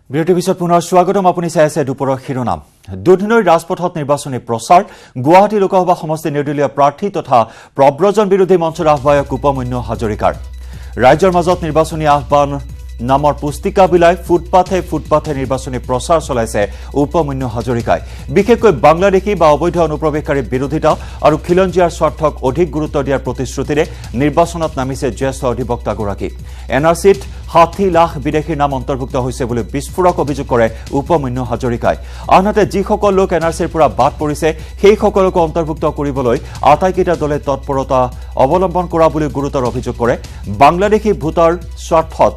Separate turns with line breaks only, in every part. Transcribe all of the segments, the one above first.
বিৰতিৰ পিছত পুনৰ স্বাগতম। আপুনি চাই আছে দুপৰৰ শিৰোনাম। দুদিনৰ ৰাজপথত নিৰ্বাচনী প্ৰচাৰ। গুৱাহাটী লোকসভা সমষ্টি নিৰ্দলীয় প্ৰাৰ্থী তথা প্ৰব্ৰজন বিৰোধী মঞ্চৰ আহ্বায়ক উপমন্য হাজৰিকাৰ ৰাজ্যৰ মাজত নিৰ্বাচনী আহ্বান নামৰ পুস্তিকা বিলাই ফুটপাথে নিৰ্বাচনী প্ৰচাৰ চলাইছে উপমন্য হাজৰিকাই। বিশেষকৈ বাংলাদেশী বা অবৈধ অনুপ্ৰৱেশকাৰীৰ বিৰোধিতা আৰু খিলঞ্জীয়াৰ স্বাৰ্থক অধিক গুৰুত্ব দিয়াৰ প্ৰতিশ্ৰুতিৰে নিৰ্বাচনত নামিছে জ্যেষ্ঠ অধিবক্তাগৰাকী। এনআৰচিত ৬০ লাখ বিদেশীৰ নাম অন্তৰ্ভুক্ত হৈছে বুলি বিস্ফোৰক অভিযোগ কৰে উপমন্য হাজৰিকাই। আনহাতে যিসকল লোক এনআৰচিৰ পৰা বাদ পৰিছে সেইসকলকো অন্তৰ্ভুক্ত কৰিবলৈ আটাইকেইটা দলে তৎপৰতা অৱলম্বন কৰা বুলি গুৰুতৰ অভিযোগ কৰে। বাংলাদেশী ভোটাৰ স্বাৰ্থত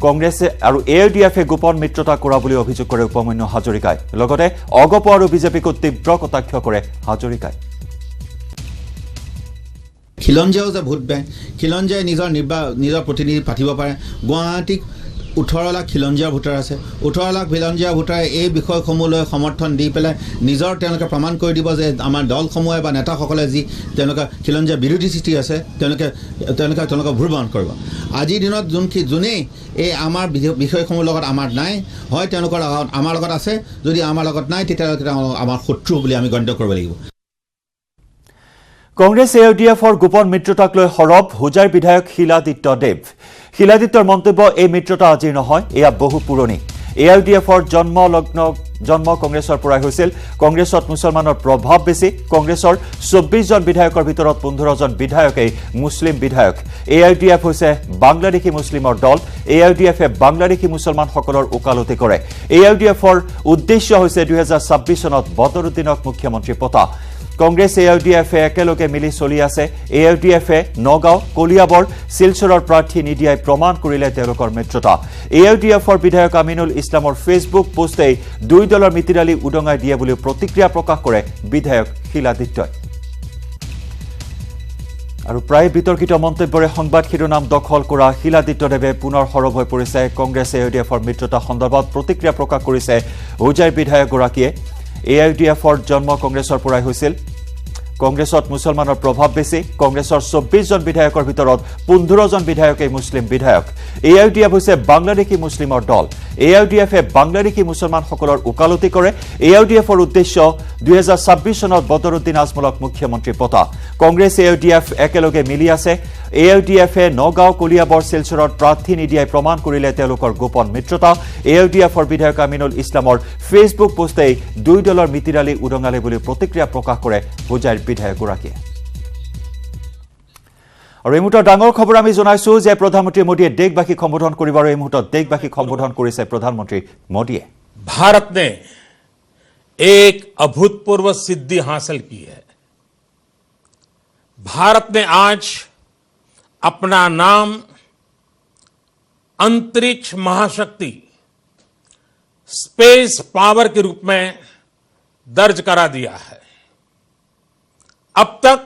কংগ্ৰেছে আৰু এআইডিএফে গোপন মিত্ৰতা কৰা বুলি অভিযোগ কৰে উপমন্য হাজৰিকাই। লগতে অগপ আৰু বিজেপিকো তীব্ৰ কটাক্ষ কৰে হাজৰিকাই।
খিলঞ্জীয়াও যে ভোট বেংক, খিলঞ্জীয়াই নিজৰ প্ৰতিনিধি পাতিব পাৰে। গুৱাহাটীত 18 লাখ খিলঞ্জীয়া ভোটাৰ আছে। 18 লাখ খিলঞ্জীয়া ভোটাৰে এই বিষয়সমূহলৈ সমৰ্থন দি পেলাই তেওঁলোকে প্ৰমাণ কৰি দিব যে আমাৰ দলসমূহে বা নেতাসকলে যি তেওঁলোকে খিলঞ্জীয়া বিৰোধী সৃষ্টি আছে তেওঁলোকে ভোট বন্ধ কৰিব। আজিৰ দিনত যোনেই এই আমাৰ বিষয়সমূহৰ লগত আমাৰ নাই, হয় তেওঁলোকৰ লগত আমাৰ লগত আছে, যদি আমাৰ লগত নাই তেতিয়াহ'লে আমাৰ শত্ৰু বুলি আমি গণ্য কৰিব লাগিব।
কংগ্ৰেছ এআইডিএফৰ গোপন মিত্ৰতাক লৈ সৰব হোজাইৰ বিধায়ক শিলাদিত্য দেৱ। শিলাদিত্যৰ মন্তব্য, এই মিত্ৰতা আজিৰ নহয়, এয়া বহু পুৰণি। এআইডিএফৰ জন্ম কংগ্ৰেছৰ পৰাই হৈছিল। কংগ্ৰেছত মুছলমানৰ প্ৰভাৱ বেছি। কংগ্ৰেছৰ ২৪ জন বিধায়কৰ ভিতৰত ১৫ জন বিধায়কেই মুছলিম বিধায়ক। এআইডিএফ হৈছে বাংলাদেশী মুছলিমৰ দল। এআইডিএফে বাংলাদেশী মুছলমানসকলৰ ওকালতি কৰে। এআইডিএফৰ উদ্দেশ্য হৈছে ২০২৬ চনত বদৰুদ্দিনক মুখ্যমন্ত্ৰী পতা। কংগ্ৰেছ এআইডিএফে একেলগে মিলি চলি আছে। এআইডিএফে নগাঁও, কলিয়াবৰ, শিলচৰৰ প্ৰাৰ্থী নিদিয়াই প্ৰমাণ কৰিলে তেওঁলোকৰ মিত্ৰতা। এআইডিএফৰ বিধায়ক আমিনুল ইছলামৰ ফেচবুক পোষ্টেই দুই দলৰ মিতিৰালি উদঙাই দিয়ে বুলি প্ৰতিক্ৰিয়া প্ৰকাশ কৰে বিধায়ক শিলাদিত্যই। আৰু প্ৰায় বিতৰ্কিত মন্তব্যৰে সংবাদ শিৰোনাম দখল কৰা শিলাদিত্যদেৱে পুনৰ সৰব হৈ পৰিছে। কংগ্ৰেছ এআইডিএফৰ মিত্ৰতা সন্দৰ্ভত প্ৰতিক্ৰিয়া প্ৰকাশ কৰিছে হোজাইৰ বিধায়কগৰাকীয়ে। এআইডিএফৰ জন্ম কংগ্ৰেছৰ পৰাই হৈছিল। কংগ্ৰেছত মুছলমানৰ প্ৰভাৱ বেছি। কংগ্ৰেছৰ ২৪ জন বিধায়কৰ ভিতৰত ১৫ জন বিধায়কেই মুছলিম বিধায়ক। এআইডিএফ হৈছে বাংলাদেশী মুছলিমৰ দল। এআইডিএফে বাংলাদেশী মুছলমানসকলৰ ওকালতি কৰে। এআইডিএফৰ উদ্দেশ্য ২০২৬ চনত বদৰুদ্দিন আজমলক মুখ্যমন্ত্ৰী পতা। কংগ্ৰেছ এআইডিএফ একেলগে মিলি আছে। এআইডিএফে নগাঁও, কলিয়াবৰ, শিলচৰত প্ৰাৰ্থী নিদিয়াই প্ৰমাণ কৰিলে তেওঁলোকৰ গোপন মিত্ৰতা। এআইডিএফৰ বিধায়ক আমিনুল ইছলামৰ ফেচবুক পোষ্টেই দুই দলৰ মিতিৰালি উদঙালে বুলি প্ৰতিক্ৰিয়া প্ৰকাশ কৰে হোজাইৰ বিধায়কগৰাকীয়ে। আৰু এই মুহূৰ্তত ডাঙৰ খবৰ আমি জনাইছো যে প্ৰধানমন্ত্ৰী মোদীয়ে দেশবাসীক সম্বোধন কৰিব। আৰু এই মুহূৰ্তত দেশবাসীক সম্বোধন কৰিছে প্ৰধানমন্ত্ৰী মোদীয়ে।
भारत ने एक अभूतपूर्व सिद्धि हासिल की है। भारत ने आज अपना नाम अंतरिक्ष महाशक्ति स्पेस पावर के रूप में दर्ज करा दिया है। अब तक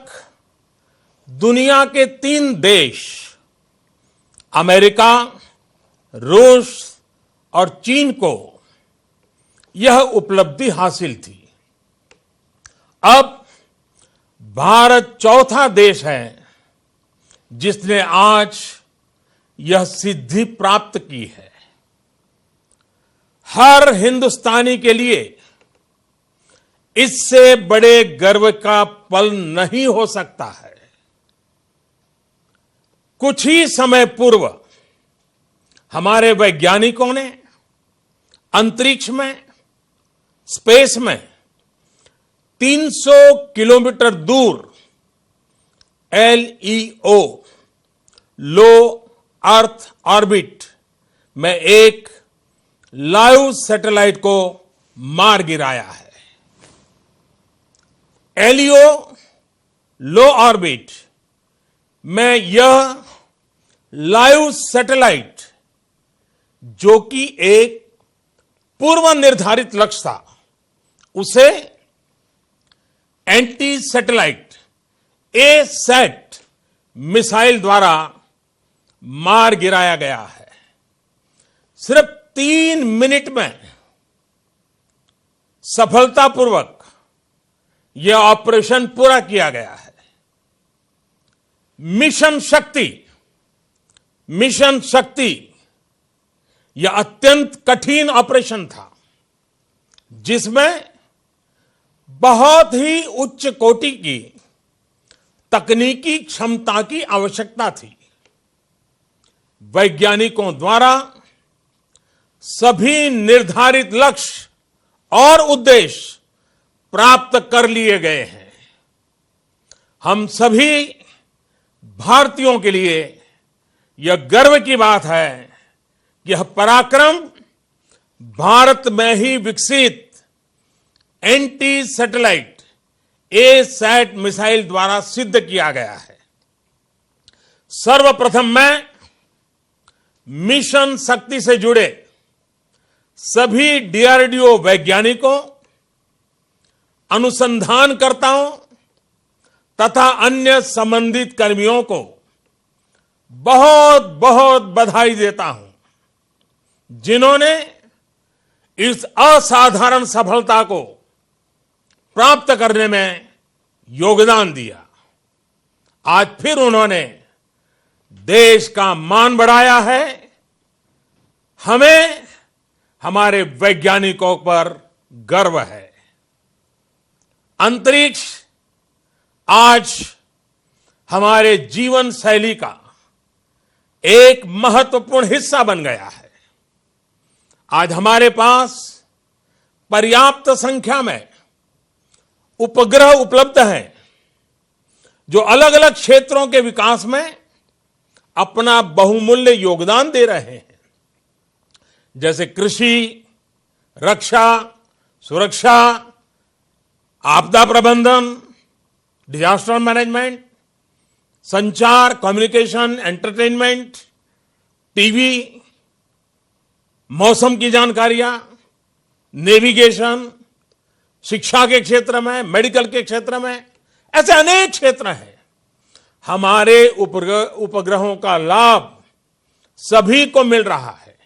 दुनिया के 3 देश अमेरिका, रूस और चीन को यह उपलब्धि हासिल थी। अब भारत चौथा देश है जिसने आज यह सिद्धि प्राप्त की है। हर हिंदुस्तानी के लिए इससे बड़े गर्व का पल नहीं हो सकता है। कुछ ही समय पूर्व हमारे वैज्ञानिकों ने अंतरिक्ष में, स्पेस में 300 किलोमीटर दूर LEO, लो अर्थ ऑर्बिट में एक लाइव सैटेलाइट को मार गिराया है। LEO, लो ऑर्बिट में यह लाइव सैटेलाइट, जो कि एक पूर्व निर्धारित लक्ष्य था, उसे एंटी सैटेलाइट ASAT मिसाइल द्वारा मार गिराया गया है। सिर्फ 3 मिनट में सफलतापूर्वक यह ऑपरेशन पूरा किया गया है। मिशन शक्ति यह अत्यंत कठिन ऑपरेशन था, जिसमें बहुत ही उच्च कोटि की तकनीकी क्षमता की आवश्यकता थी। वैज्ञानिकों द्वारा सभी निर्धारित लक्ष्य और उद्देश्य प्राप्त कर लिए गए हैं। हम सभी भारतीयों के लिए यह गर्व की बात है कि यह पराक्रम भारत में ही विकसित एंटी सैटेलाइट ए-सैट मिसाइल द्वारा सिद्ध किया गया है। सर्वप्रथम मैं मिशन शक्ति से जुड़े सभी डीआरडीओ वैज्ञानिकों, अनुसंधानकर्ताओं तथा अन्य संबंधित कर्मियों को बहुत बहुत बधाई देता हूं, जिन्होंने इस असाधारण सफलता को प्राप्त करने में योगदान दिया। आज फिर उन्होंने देश का मान बढ़ाया है। हमें हमारे वैज्ञानिकों पर गर्व है। अंतरिक्ष आज हमारे जीवन शैली का एक महत्वपूर्ण हिस्सा बन गया है। आज हमारे पास पर्याप्त संख्या में उपग्रह उपलब्ध हैं, जो अलग अलग क्षेत्रों के विकास में अपना बहुमूल्य योगदान दे रहे हैं, जैसे कृषि, रक्षा, सुरक्षा, आपदा प्रबंधन, डिजास्टर मैनेजमेंट, संचार, कम्युनिकेशन, एंटरटेनमेंट, टीवी, मौसम की जानकारियां, नेविगेशन, शिक्षा के क्षेत्र में, मेडिकल के क्षेत्र में, ऐसे अनेक क्षेत्र हैं। हमारे उपग्रहों का लाभ सभी को मिल रहा है,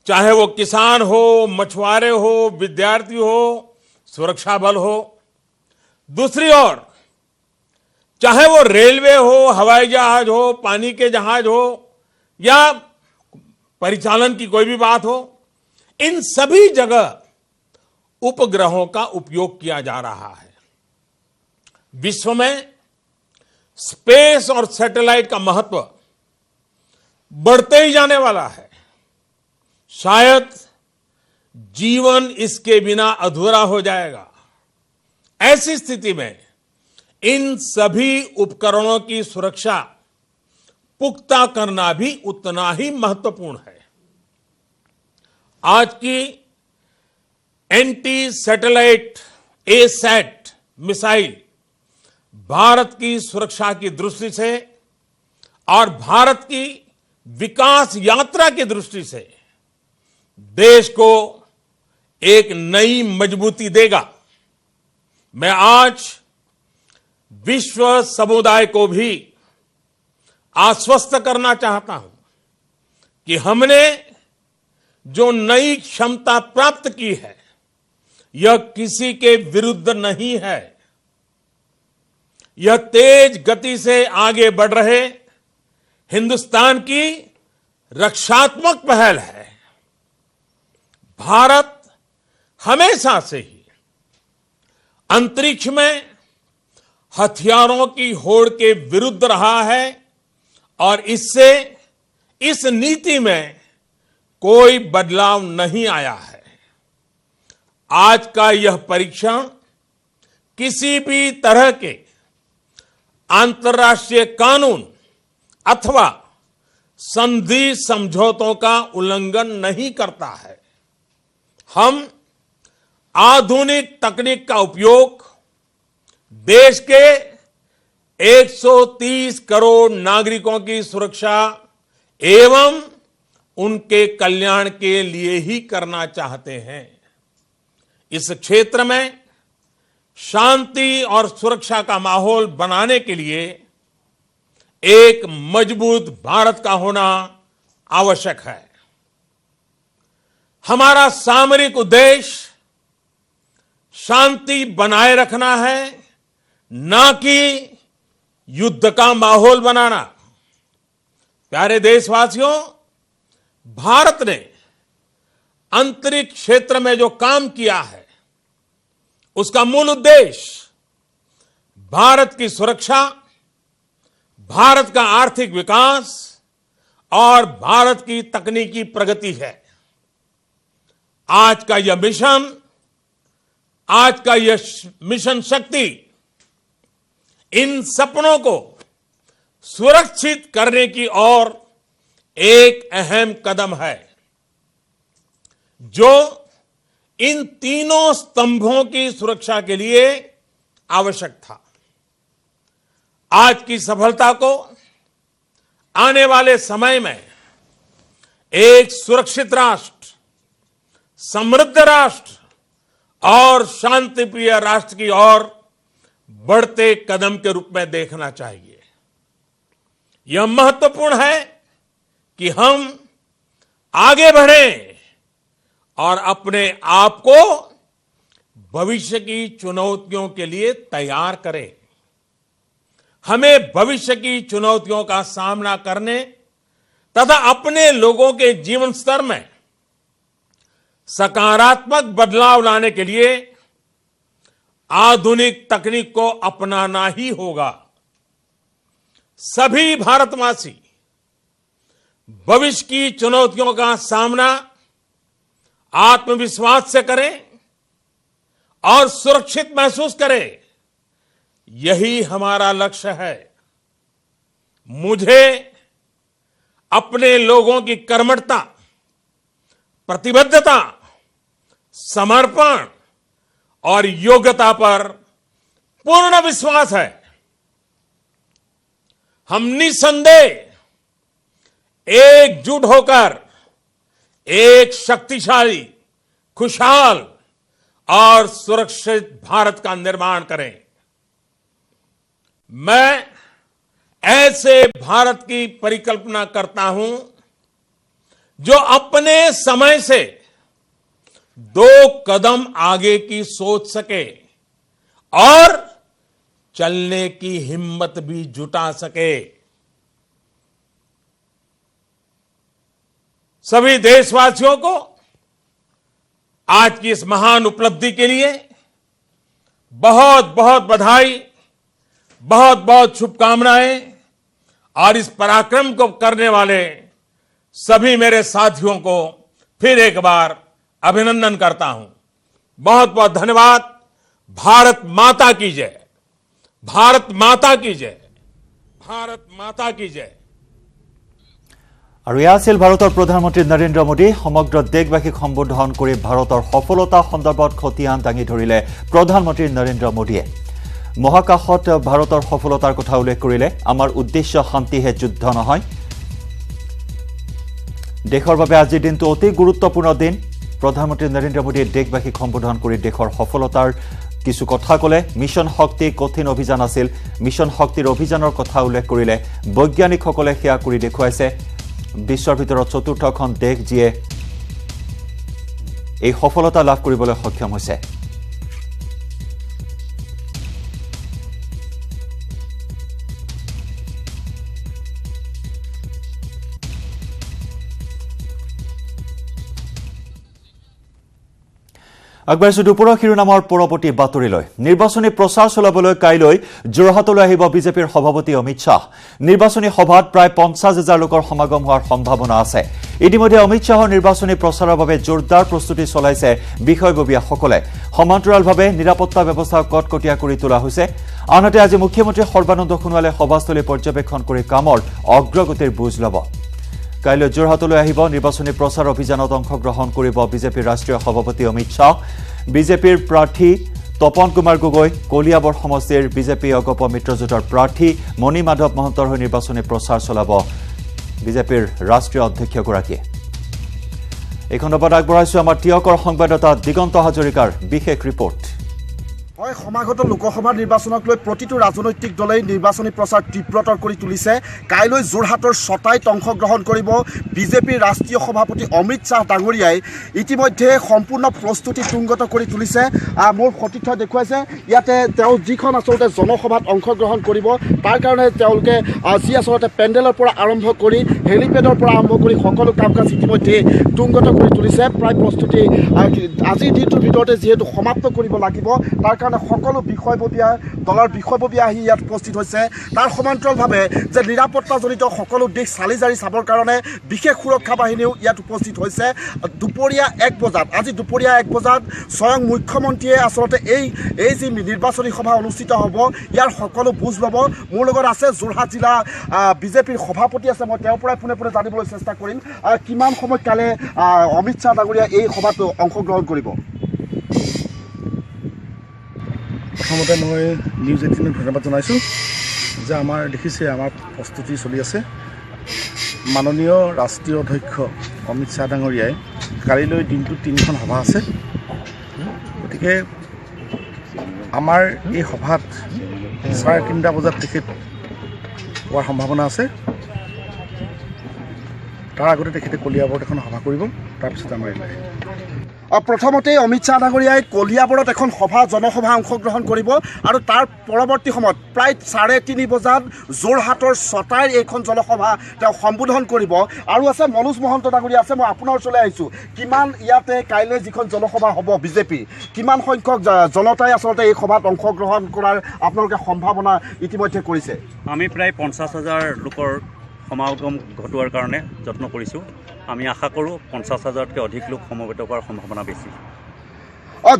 चाहे वो किसान हो, मछुआरे हो, विद्यार्थी हो, सुरक्षा बल हो। दूसरी ओर चाहे वो रेलवे हो, हवाई जहाज हो, पानी के जहाज हो या परिचालन की कोई भी बात हो, इन सभी जगह उपग्रहों का उपयोग किया जा रहा है। विश्व में स्पेस और सैटेलाइट का महत्व बढ़ते ही जाने वाला है। शायद जीवन इसके बिना अधूरा हो जाएगा। ऐसी स्थिति में इन सभी उपकरणों की सुरक्षा पुख्ता करना भी उतना ही महत्वपूर्ण है। आज की एंटी सैटेलाइट ए-सैट मिसाइल भारत की सुरक्षा की दृष्टि से और भारत की विकास यात्रा की दृष्टि से देश को एक नई मजबूती देगा। मैं आज विश्व समुदाय को भी आश्वस्त करना चाहता हूं कि हमने जो नई क्षमता प्राप्त की है, यह किसी के विरुद्ध नहीं है। यह तेज गति से आगे बढ़ रहे हिंदुस्तान की रक्षात्मक पहल है। भारत हमेशा से ही अंतरिक्ष में हथियारों की होड़ के विरुद्ध रहा है और इससे इस नीति में कोई बदलाव नहीं आया है। आज का यह परीक्षण किसी भी तरह के अंतर्राष्ट्रीय कानून अथवा संधि समझौतों का उल्लंघन नहीं करता है। हम आधुनिक तकनीक का उपयोग देश के 130 करोड़ नागरिकों की सुरक्षा एवं उनके कल्याण के लिए ही करना चाहते हैं। इस क्षेत्र में शांति और सुरक्षा का माहौल बनाने के लिए एक मजबूत भारत का होना आवश्यक है। हमारा सामरिक उद्देश्य शांति बनाए रखना है, ना कि युद्ध का माहौल बनाना। प्यारे देशवासियों, भारत ने अंतरिक्ष क्षेत्र में जो काम किया है उसका मूल उद्देश्य भारत की सुरक्षा, भारत का आर्थिक विकास और भारत की तकनीकी प्रगति है। आज का यह मिशन शक्ति इन सपनों को सुरक्षित करने की ओर एक अहम कदम है जो इन तीनों स्तंभों की सुरक्षा के लिए आवश्यक था। आज की सफलता को आने वाले समय में एक सुरक्षित राष्ट्र, समृद्ध राष्ट्र और शांतिप्रिय राष्ट्र की ओर बढ़ते कदम के रूप में देखना चाहिए। यह महत्वपूर्ण है कि हम आगे बढ़ें और अपने आप को भविष्य की चुनौतियों के लिए तैयार करें। हमें भविष्य की चुनौतियों का सामना करने तथा अपने लोगों के जीवन स्तर में सकारात्मक बदलाव लाने के लिए आधुनिक तकनीक को अपनाना ही होगा। सभी भारतवासी भविष्य की चुनौतियों का सामना आत्मविश्वास से करें और सुरक्षित महसूस करें, यही हमारा लक्ष्य है। मुझे अपने लोगों की कर्मठता, प्रतिबद्धता, समर्पण और योग्यता पर पूर्ण विश्वास है। हम निसंदेह एकजुट होकर एक शक्तिशाली, खुशहाल और सुरक्षित भारत का निर्माण करें। मैं ऐसे भारत की परिकल्पना करता हूं जो अपने समय से 2 कदम आगे की सोच सके और चलने की हिम्मत भी जुटा सके। सभी देशवासियों को आज की इस महान उपलब्धि के लिए बहुत बहुत बधाई, बहुत बहुत शुभकामनाएं और इस पराक्रम को करने वाले सभी मेरे साथियों को फिर एक बार अभिनंदन करता हूं। बहुत बहुत धन्यवाद। भारत माता की जय, भारत माता की जय, भारत माता की जय।
আৰু এয়া আছিল ভাৰতৰ প্ৰধানমন্ত্ৰী নৰেন্দ্ৰ মোদী। সমগ্ৰ দেশবাসীক সম্বোধন কৰি ভাৰতৰ সফলতা সন্দৰ্ভত খতিয়ান দাঙি ধৰিলে প্ৰধানমন্ত্ৰী নৰেন্দ্ৰ মোদীয়ে। মহাকাশত ভাৰতৰ সফলতাৰ কথা উল্লেখ কৰিলে। আমাৰ উদ্দেশ্য শান্তিহে, যুদ্ধ নহয়। দেশৰ বাবে আজিৰ দিনটো অতি গুৰুত্বপূৰ্ণ দিন। প্ৰধানমন্ত্ৰী নৰেন্দ্ৰ মোদীয়ে দেশবাসীক সম্বোধন কৰি দেশৰ সফলতাৰ কিছু কথা ক'লে। মিছন শক্তি কঠিন অভিযান আছিল। মিছন শক্তিৰ অভিযানৰ কথা উল্লেখ কৰিলে। বৈজ্ঞানিকসকলে সেয়া কৰি দেখুৱাইছে। বিশ্বৰ ভিতৰত চতুৰ্থখন দেশ যিয়ে এই সফলতা লাভ কৰিবলৈ সক্ষম হৈছে। আগবাঢ়িছো দুপৰীয়া শিৰোনামৰ পৰৱৰ্তী বাতৰিলৈ। নিৰ্বাচনী প্ৰচাৰ চলাবলৈ কাইলৈ যোৰহাটলৈ আহিব বিজেপিৰ সভাপতি অমিত শ্বাহ। নিৰ্বাচনী সভাত প্ৰায় 50,000 লোকৰ সমাগম হোৱাৰ সম্ভাৱনা আছে। ইতিমধ্যে অমিত শ্বাহৰ নিৰ্বাচনী প্ৰচাৰৰ বাবে জোৰদাৰ প্ৰস্তুতি চলাইছে বিষয়ববীয়াসকলে। সমান্তৰালভাৱে নিৰাপত্তা ব্যৱস্থা কটকটীয়া কৰি তোলা হৈছে। আনহাতে আজি মুখ্যমন্ত্ৰী সৰ্বানন্দ সোণোৱালে সভাস্থলী পৰ্যবেক্ষণ কৰি কামৰ অগ্ৰগতিৰ বুজ ল'ব। কাইলৈ যোৰহাটলৈ আহিব। নিৰ্বাচনী প্ৰচাৰ অভিযানত অংশগ্ৰহণ কৰিব বিজেপিৰ ৰাষ্ট্ৰীয় সভাপতি অমিত শ্বাহ। বিজেপিৰ প্ৰাৰ্থী তপন কুমাৰ গগৈ, কলিয়াবৰ সমষ্টিৰ বিজেপি অগপ মিত্ৰজোঁটৰ প্ৰাৰ্থী মণি মাধৱ মহন্তৰ হৈ নিৰ্বাচনী প্ৰচাৰ চলাব বিজেপিৰ ৰাষ্ট্ৰীয় অধ্যক্ষগৰাকীয়ে। এই খণ্ডত আগবঢ়াইছো আমাৰ টিয়কৰ সংবাদদাতা দিগন্ত হাজৰিকাৰ বিশেষ ৰিপৰ্ট।
হয়, সমাগত লোকসভা নিৰ্বাচনক লৈ প্ৰতিটো ৰাজনৈতিক দলেই নিৰ্বাচনী প্ৰচাৰ তীব্ৰতৰ কৰি তুলিছে। কাইলৈ যোৰহাটৰ ছটাইত অংশগ্ৰহণ কৰিব বিজেপিৰ ৰাষ্ট্ৰীয় সভাপতি অমিত শ্বাহ ডাঙৰীয়াই ইতিমধ্যে সম্পূৰ্ণ প্ৰস্তুতি তুংগত কৰি তুলিছে। মোৰ সতীৰ্থ দেখুৱাইছে ইয়াতে তেওঁ যিখন আচলতে জনসভাত অংশগ্ৰহণ কৰিব তাৰ কাৰণে তেওঁলোকে যি আচলতে পেণ্ডেলৰ পৰা আৰম্ভ কৰি হেলিপেডৰ পৰা আৰম্ভ কৰি সকলো কাম কাজ ইতিমধ্যে তুংগত কৰি তুলিছে। প্ৰায় প্ৰস্তুতি আজিৰ দিনটোৰ ভিতৰতে যিহেতু সমাপ্ত কৰিব লাগিব তাৰ কাৰণে সকলো বিষয়ববীয়া দলৰ বিষয়ববীয়া আহি ইয়াত উপস্থিত হৈছে। তাৰ সমান্তৰালভাৱে যে নিৰাপত্তাজনিত সকলো দিশ চালি জাৰি চাবৰ কাৰণে বিশেষ সুৰক্ষা বাহিনীও ইয়াত উপস্থিত হৈছে। দুপৰীয়া 1 বজাত আজি দুপৰীয়া 1 বজাত স্বয়ং মুখ্যমন্ত্ৰীয়ে আচলতে এই যি নিৰ্বাচনী সভা অনুষ্ঠিত হ'ব ইয়াৰ সকলো বুজ ল'ব। মোৰ লগত আছে যোৰহাট জিলা বিজেপিৰ সভাপতি আছে, মই তেওঁৰ পৰাই পোনে পোনে জানিবলৈ চেষ্টা কৰিম কিমান সময়ত কাইলৈ অমিত শ্বাহ ডাঙৰীয়া এই সভাত অংশগ্ৰহণ কৰিব।
প্ৰথমতে মই নিউজ 18ক ধন্যবাদ জনাইছোঁ যে আমাৰ দেখিছে আমাৰ প্ৰস্তুতি চলি আছে। মাননীয় ৰাষ্ট্ৰীয় অধ্যক্ষ অমিত শ্বাহ ডাঙৰীয়াই কালিলৈ দিনটোত 3খন সভা আছে। গতিকে আমাৰ এই সভাত 3:30 বজাত তেখেত হোৱাৰ সম্ভাৱনা আছে। তাৰ আগতে তেখেতে কলিয়াবৰত এখন সভা কৰিব, তাৰপিছত আমাৰ এলাই
প্ৰথমতে অমিত শ্বাহ ডাঙৰীয়াই কলিয়াবৰত এখন জনসভা অংশগ্ৰহণ কৰিব আৰু তাৰ পৰৱৰ্তী সময়ত প্ৰায় 3:30 বজাত যোৰহাটৰ ছটাইৰ এইখন জনসভা তেওঁ সম্বোধন কৰিব। আৰু আছে মনোজ মহন্ত ডাঙৰীয়া আছে, মই আপোনাৰ ওচৰলৈ আহিছোঁ। কিমান ইয়াতে কাইলৈ যিখন জনসভা হ'ব বিজেপি কিমান সংখ্যক জনতাই আচলতে এই সভাত অংশগ্ৰহণ কৰাৰ আপোনালোকে সম্ভাৱনা ইতিমধ্যে কৰিছে?
আমি প্ৰায় 50,000 লোকৰ সমাগম ঘটোৱাৰ কাৰণে যত্ন কৰিছোঁ। আমি আশা কৰোঁ 50,000তকৈ অধিক লোক সমবেত হোৱাৰ সম্ভাৱনা বেছি।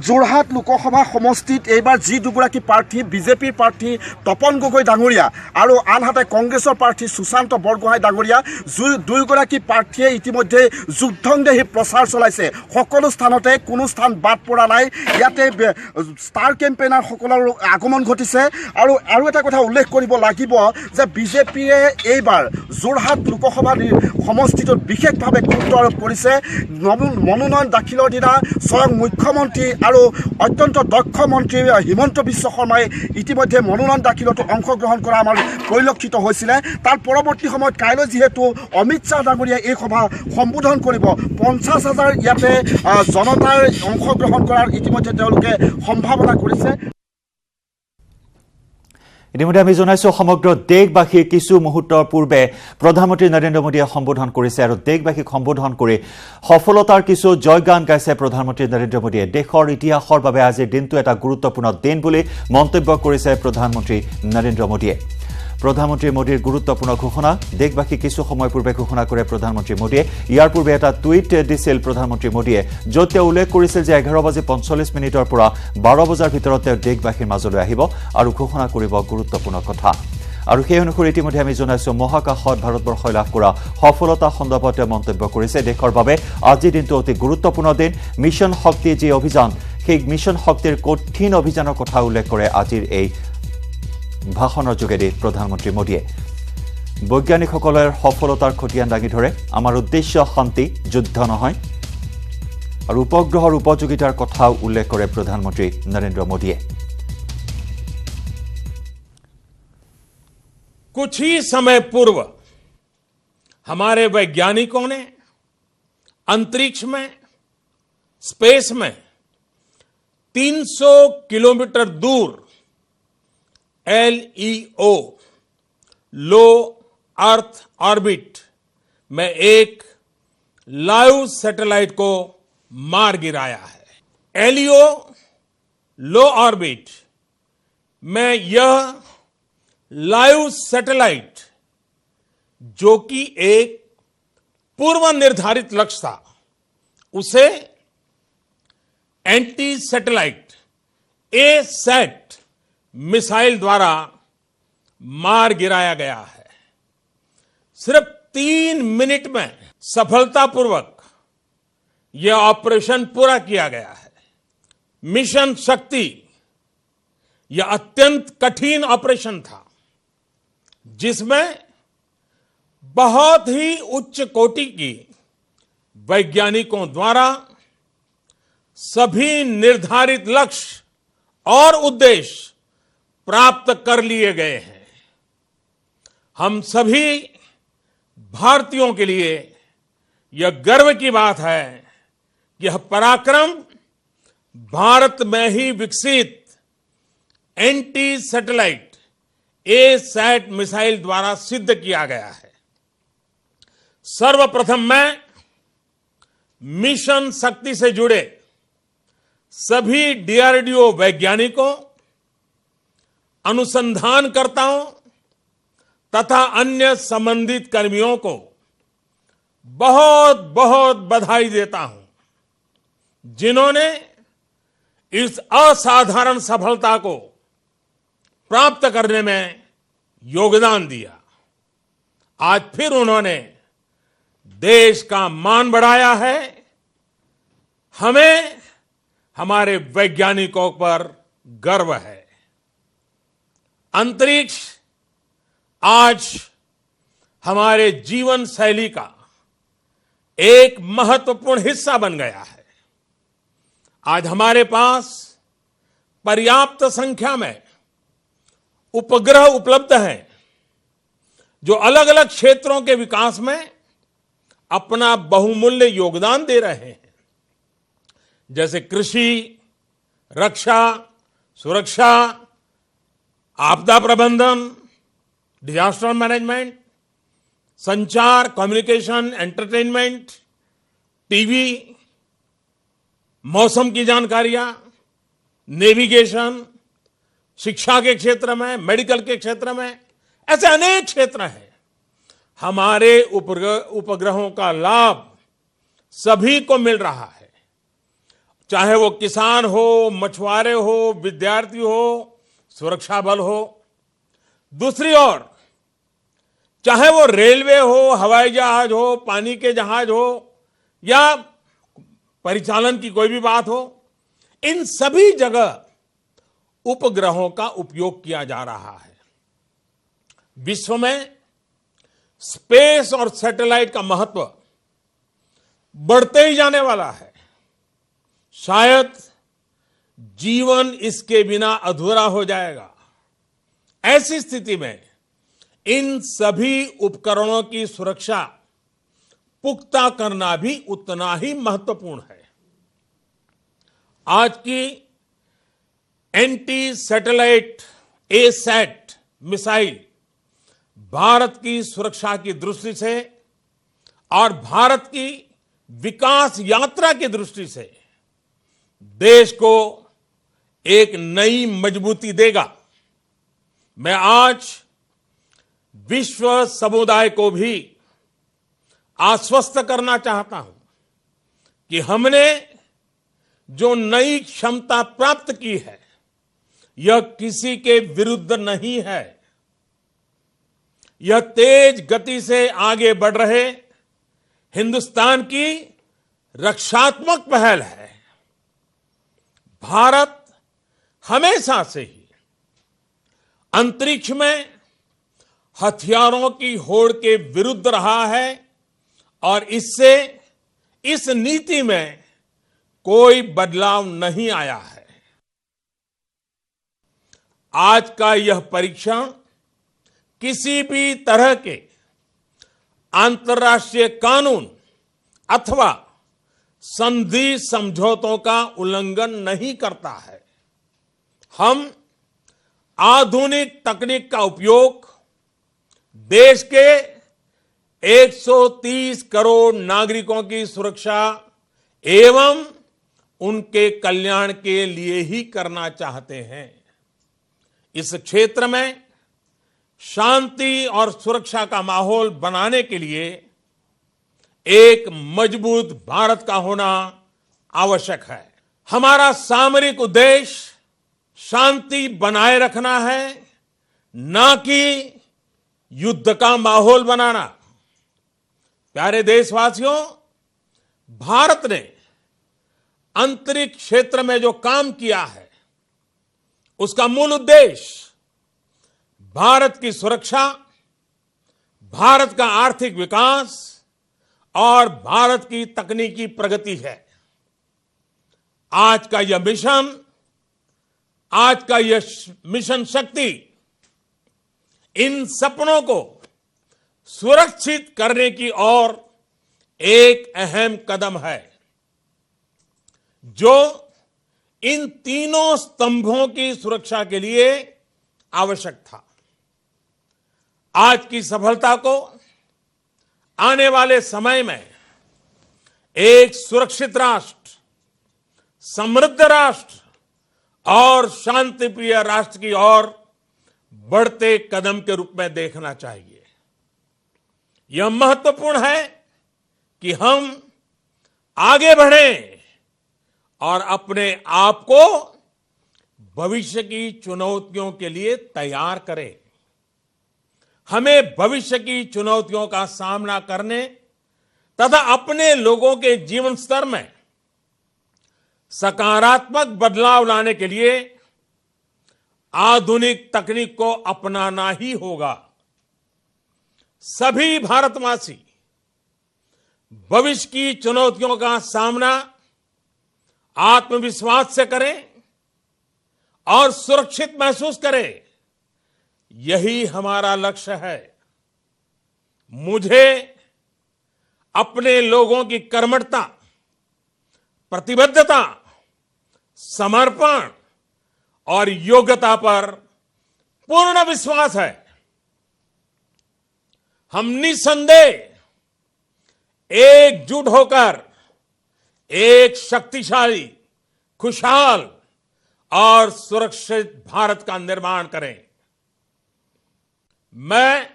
যোৰহাট লোকসভা সমষ্টিত এইবাৰ যি দুগৰাকী প্ৰাৰ্থী বিজেপিৰ প্ৰাৰ্থী তপন গগৈ ডাঙৰীয়া আৰু আনহাতে কংগ্ৰেছৰ প্ৰাৰ্থী সুশান্ত বৰগোহাঁই ডাঙৰীয়া দুয়োগৰাকী প্ৰাৰ্থীয়ে ইতিমধ্যে যুদ্ধংদেহী প্ৰচাৰ চলাইছে। সকলো স্থানতে কোনো স্থান বাদ পৰা নাই। ইয়াতে ষ্টাৰ কেম্পেইনাৰসকলৰ আগমন ঘটিছে। আৰু এটা কথা উল্লেখ কৰিব লাগিব যে বিজেপিয়ে এইবাৰ যোৰহাট লোকসভা সমষ্টিটোত বিশেষভাৱে গুৰুত্ব আৰোপ কৰিছে। মনোনয়ন দাখিলৰ দিনা স্বয়ং মুখ্যমন্ত্ৰী আৰু অত্যন্ত দক্ষ মন্ত্ৰী হিমন্ত বিশ্ব শৰ্মাই ইতিমধ্যে মনোনয়ন দাখিলতো অংশগ্ৰহণ কৰা আমাৰ পৰিলক্ষিত হৈছিলে। তাৰ পৰৱৰ্তী সময়ত কাইলৈ যিহেতু অমিত শ্বাহ ডাঙৰীয়াই এই সভা সম্বোধন কৰিব, 50,000 ইয়াতে জনতাৰ অংশগ্ৰহণ কৰাৰ ইতিমধ্যে তেওঁলোকে সম্ভাৱনা কৰিছে।
ইতিমধ্যে আমি জনাইছোঁ সমগ্ৰ দেশবাসী কিছু মুহূৰ্তৰ পূৰ্বে প্ৰধানমন্ত্ৰী নৰেন্দ্ৰ মোদীয়ে সম্বোধন কৰিছে আৰু দেশবাসীক সম্বোধন কৰি সফলতাৰ কিছু জয়গান গাইছে প্ৰধানমন্ত্ৰী নৰেন্দ্ৰ মোদীয়ে। দেশৰ ইতিহাসৰ বাবে আজিৰ দিনটো এটা গুৰুত্বপূৰ্ণ দিন বুলি মন্তব্য কৰিছে প্ৰধানমন্ত্ৰী নৰেন্দ্ৰ মোদীয়ে। প্ৰধানমন্ত্ৰী মোদীৰ গুৰুত্বপূৰ্ণ ঘোষণা দেশবাসী কিছু সময় পূৰ্বে ঘোষণা কৰে প্ৰধানমন্ত্ৰী মোদীয়ে। ইয়াৰ পূৰ্বে এটা টুইট দিছিল প্ৰধানমন্ত্ৰী মোদীয়ে, য'ত তেওঁ উল্লেখ কৰিছিল যে 11:45 পৰা 12 বজাৰ ভিতৰত তেওঁ দেশবাসীৰ মাজলৈ আহিব আৰু ঘোষণা কৰিব গুৰুত্বপূৰ্ণ কথা। আৰু সেই অনুসৰি ইতিমধ্যে আমি জনাইছোঁ মহাকাশত ভাৰতবৰ্ষই লাভ কৰা সফলতা সন্দৰ্ভত তেওঁ মন্তব্য কৰিছে। দেশৰ বাবে আজিৰ দিনটো অতি গুৰুত্বপূৰ্ণ দিন। মিছন শক্তি যি অভিযান, সেই মিছন শক্তিৰ কঠিন অভিযানৰ কথা উল্লেখ কৰে আজিৰ এই ভাষণৰ যোগেদি প্ৰধানমন্ত্ৰী মোদীয়ে। বৈজ্ঞানিকসকলৰ সফলতাৰ খতিয়ান দাঙি ধৰে। আমাৰ উদ্দেশ্য শান্তি, যুদ্ধ নহয়। আৰু উপগ্ৰহৰ উপযোগিতাৰ কথাও উল্লেখ কৰে প্ৰধানমন্ত্ৰী নৰেন্দ্ৰ মোদীয়ে।
कुछ ही समय पूर्व हमारे वैज्ञानिकों ने अंतरिक्ष में, स्पेस में 300 किलोमीटर दूर LEO लो अर्थ ऑर्बिट में एक लाइव सैटेलाइट को मार गिराया है। LEO लो ऑर्बिट में यह लाइव सैटेलाइट, जो कि एक पूर्व निर्धारित लक्ष्य था, उसे एंटी सैटेलाइट A-सैट मिसाइल द्वारा मार गिराया गया है। सिर्फ 3 मिनट में सफलतापूर्वक यह ऑपरेशन पूरा किया गया है। मिशन शक्ति यह अत्यंत कठिन ऑपरेशन था, जिसमें बहुत ही उच्च कोटि की वैज्ञानिकों द्वारा सभी निर्धारित लक्ष्य और उद्देश्य प्राप्त कर लिए गए हैं। हम सभी भारतीयों के लिए यह गर्व की बात है कि यह पराक्रम भारत में ही विकसित एंटी सैटेलाइट ए-सैट मिसाइल द्वारा सिद्ध किया गया है। सर्वप्रथम मैं मिशन शक्ति से जुड़े सभी डीआरडीओ वैज्ञानिकों, अनुसंधानकर्ताओं तथा अन्य संबंधित कर्मियों को बहुत बहुत बधाई देता हूं, जिन्होंने इस असाधारण सफलता को प्राप्त करने में योगदान दिया। आज फिर उन्होंने देश का मान बढ़ाया है। हमें हमारे वैज्ञानिकों पर गर्व है। अंतरिक्ष आज हमारे जीवन शैली का एक महत्वपूर्ण हिस्सा बन गया है। आज हमारे पास पर्याप्त संख्या में उपग्रह उपलब्ध हैं, जो अलग अलग क्षेत्रों के विकास में अपना बहुमूल्य योगदान दे रहे हैं, जैसे कृषि, रक्षा, सुरक्षा, आपदा प्रबंधन, डिजास्टर मैनेजमेंट, संचार, कम्युनिकेशन, एंटरटेनमेंट, टीवी, मौसम की जानकारियां, नेविगेशन, शिक्षा के क्षेत्र में, मेडिकल के क्षेत्र में, ऐसे अनेक क्षेत्र हैं। हमारे उपग्रहों का लाभ सभी को मिल रहा है, चाहे वो किसान हो, मछुआरे हो, विद्यार्थी हो, सुरक्षा बल हो। दूसरी ओर चाहे वो रेलवे हो, हवाई जहाज हो, पानी के जहाज हो या परिचालन की कोई भी बात हो, इन सभी जगह उपग्रहों का उपयोग किया जा रहा है। विश्व में स्पेस और सैटेलाइट का महत्व बढ़ते ही जाने वाला है। शायद जीवन इसके बिना अधूरा हो जाएगा। ऐसी स्थिति में इन सभी उपकरणों की सुरक्षा पुख्ता करना भी उतना ही महत्वपूर्ण है। आज की एंटी सैटेलाइट ए-सैट मिसाइल भारत की सुरक्षा की दृष्टि से और भारत की विकास यात्रा की दृष्टि से देश को एक नई मजबूती देगा। मैं आज विश्व समुदाय को भी आश्वस्त करना चाहता हूं कि हमने जो नई क्षमता प्राप्त की है, यह किसी के विरुद्ध नहीं है। यह तेज गति से आगे बढ़ रहे हिंदुस्तान की रक्षात्मक पहल है। भारत हमेशा से ही अंतरिक्ष में हथियारों की होड़ के विरुद्ध रहा है और इससे इस नीति में कोई बदलाव नहीं आया है। आज का यह परीक्षण किसी भी तरह के अंतर्राष्ट्रीय कानून अथवा संधि समझौतों का उल्लंघन नहीं करता है। हम आधुनिक तकनीक का उपयोग देश के 130 करोड़ नागरिकों की सुरक्षा एवं उनके कल्याण के लिए ही करना चाहते हैं। इस क्षेत्र में शांति और सुरक्षा का माहौल बनाने के लिए एक मजबूत भारत का होना आवश्यक है। हमारा सामरिक उद्देश्य शांति बनाए रखना है, ना कि युद्ध का माहौल बनाना। प्यारे देशवासियों, भारत ने अंतरिक्ष क्षेत्र में जो काम किया है, उसका मूल उद्देश्य भारत की सुरक्षा, भारत का आर्थिक विकास और भारत की तकनीकी प्रगति है। आज का यह मिशन आज का यह मिशन शक्ति इन सपनों को सुरक्षित करने की ओर एक अहम कदम है, जो इन तीनों स्तंभों की सुरक्षा के लिए आवश्यक था। आज की सफलता को आने वाले समय में एक सुरक्षित राष्ट्र, समृद्ध राष्ट्र और शांतिप्रिय राष्ट्र की ओर बढ़ते कदम के रूप में देखना चाहिए। यह महत्वपूर्ण है कि हम आगे बढ़ें और अपने आप को भविष्य की चुनौतियों के लिए तैयार करें। हमें भविष्य की चुनौतियों का सामना करने तथा अपने लोगों के जीवन स्तर में सकारात्मक बदलाव लाने के लिए आधुनिक तकनीक को अपनाना ही होगा। सभी भारतवासी भविष्य की चुनौतियों का सामना आत्मविश्वास से करें और सुरक्षित महसूस करें, यही हमारा लक्ष्य है। मुझे अपने लोगों की कर्मठता, प्रतिबद्धता, समर्पण और योग्यता पर पूर्ण विश्वास है। हम निसंदेह एकजुट होकर एक शक्तिशाली, खुशहाल और सुरक्षित भारत का निर्माण करें। मैं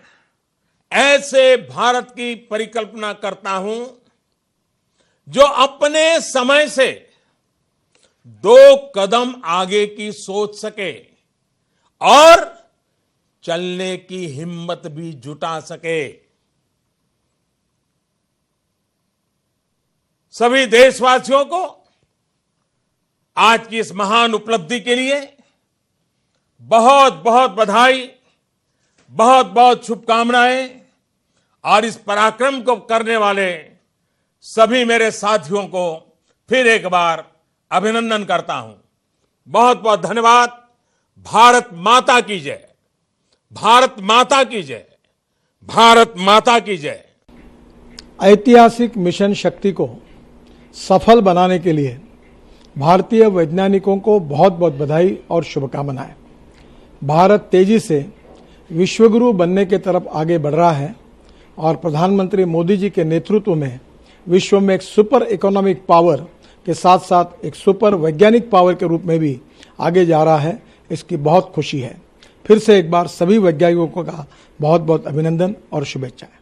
ऐसे भारत की परिकल्पना करता हूं जो अपने समय से 2 कदम आगे की सोच सके और चलने की हिम्मत भी जुटा सके। सभी देशवासियों को आज की इस महान उपलब्धि के लिए बहुत बहुत बधाई, बहुत बहुत शुभकामनाएं और इस पराक्रम को करने वाले सभी मेरे साथियों को फिर एक बार अभिनंदन करता हूं। बहुत बहुत धन्यवाद। भारत माता की जय, भारत माता की जय, भारत माता की जय।
ऐतिहासिक मिशन शक्ति को सफल बनाने के लिए भारतीय वैज्ञानिकों को बहुत बहुत बधाई और शुभकामनाएं। भारत तेजी से विश्वगुरु बनने की तरफ आगे बढ़ रहा है और प्रधानमंत्री मोदी जी के नेतृत्व में विश्व में एक सुपर इकोनॉमिक पावर के साथ साथ एक सुपर वैज्ञानिक पावर के रूप में भी आगे जा रहा है। इसकी बहुत खुशी है। फिर से एक बार सभी वैज्ञानिकों का बहुत बहुत अभिनंदन और शुभेच्छाएं।